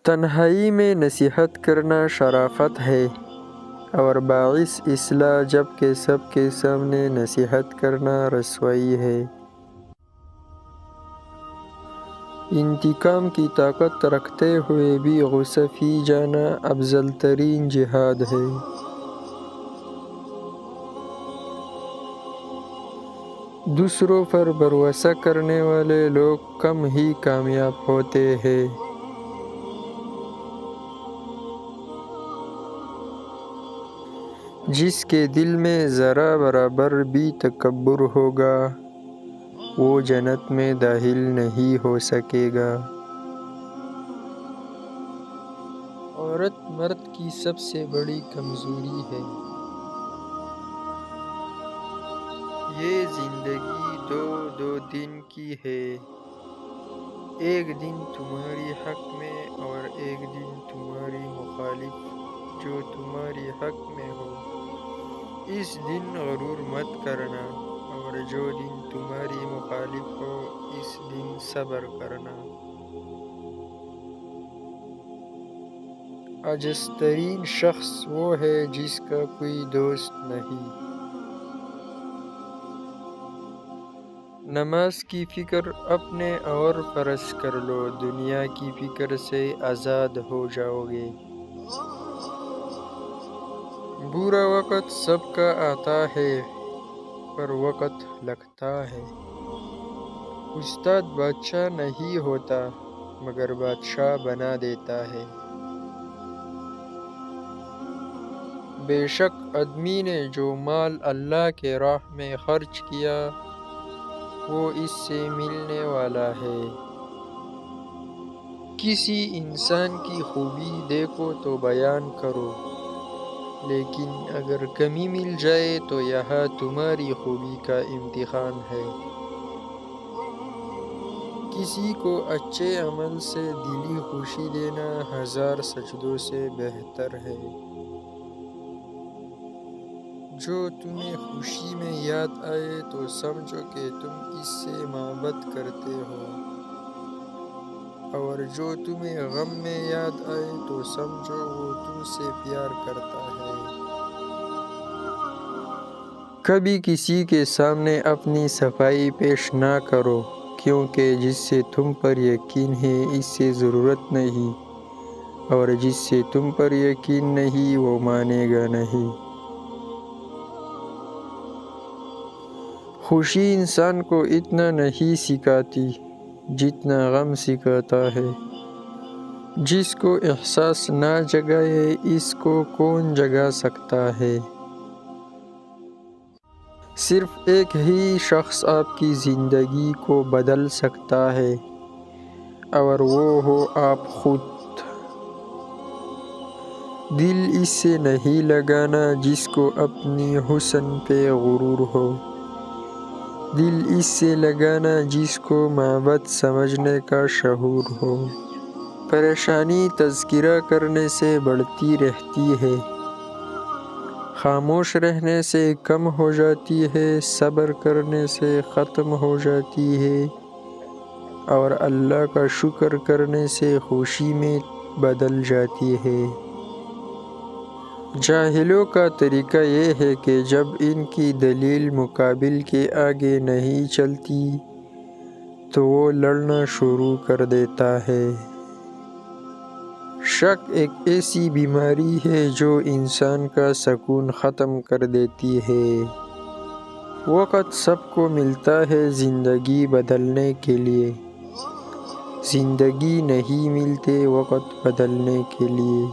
تنہائی میں نصیحت کرنا شرافت ہے اور باعث اصلاح، جبکہ سب کے سامنے نصیحت کرنا رسوائی ہے۔ انتقام کی طاقت رکھتے ہوئے بھی غصہ پی جانا افضل ترین جہاد ہے۔ دوسروں پر بھروسہ کرنے والے لوگ کم ہی کامیاب ہوتے ہیں۔ جس کے دل میں ذرا برابر بھی تکبر ہوگا وہ جنت میں داخل نہیں ہو سکے گا۔ عورت مرد کی سب سے بڑی کمزوری ہے۔ یہ زندگی دو دن کی ہے، ایک دن تمہاری حق میں اور ایک دن تمہاری مخالف جو تمہاری حق میں ہو۔ اس دن غرور مت کرنا، اور جو دن تمہاری مخالف ہو اس دن صبر کرنا۔ عاجز ترین شخص وہ ہے جس کا کوئی دوست نہیں۔ نماز کی فکر اپنے اور فرض کر لو، دنیا کی فکر سے آزاد ہو جاؤ گے۔ برا وقت سب کا آتا ہے پر وقت لگتا ہے۔ استاد بادشاہ نہیں ہوتا مگر بادشاہ بنا دیتا ہے۔ بے شک آدمی نے جو مال اللہ کے راہ میں خرچ کیا وہ اس سے ملنے والا ہے۔ کسی انسان کی خوبی دیکھو تو بیان کرو، لیکن اگر کمی مل جائے تو یہاں تمہاری خوبی کا امتحان ہے۔ کسی کو اچھے عمل سے دلی خوشی دینا 1000 سجدوں سے بہتر ہے۔ جو تمہیں خوشی میں یاد آئے تو سمجھو کہ تم اس سے محبت کرتے ہو، اور جو تمہیں غم میں یاد آئے تو سمجھو وہ تم سے پیار کرتا ہے۔ کبھی کسی کے سامنے اپنی صفائی پیش نہ کرو، کیونکہ جس سے تم پر یقین ہے اس سے ضرورت نہیں، اور جس سے تم پر یقین نہیں وہ مانے گا نہیں۔ خوشی انسان کو اتنا نہیں سکھاتی جتنا غم سکھاتا ہے۔ جس کو احساس نہ جگائے اس کو کون جگا سکتا ہے۔ صرف ایک ہی شخص آپ کی زندگی کو بدل سکتا ہے، اور وہ ہو آپ خود۔ دل اس سے نہیں لگانا جس کو اپنی حسن پہ غرور ہو، دل اس سے لگانا جس کو محبت سمجھنے کا شعور ہو۔ پریشانی تذکرہ کرنے سے بڑھتی رہتی ہے، خاموش رہنے سے کم ہو جاتی ہے، صبر کرنے سے ختم ہو جاتی ہے، اور اللہ کا شکر کرنے سے خوشی میں بدل جاتی ہے۔ جاہلوں کا طریقہ یہ ہے کہ جب ان کی دلیل مقابل کے آگے نہیں چلتی تو وہ لڑنا شروع کر دیتا ہے۔ شک ایک ایسی بیماری ہے جو انسان کا سکون ختم کر دیتی ہے۔ وقت سب کو ملتا ہے زندگی بدلنے کے لیے، زندگی نہیں ملتے وقت بدلنے کے لیے۔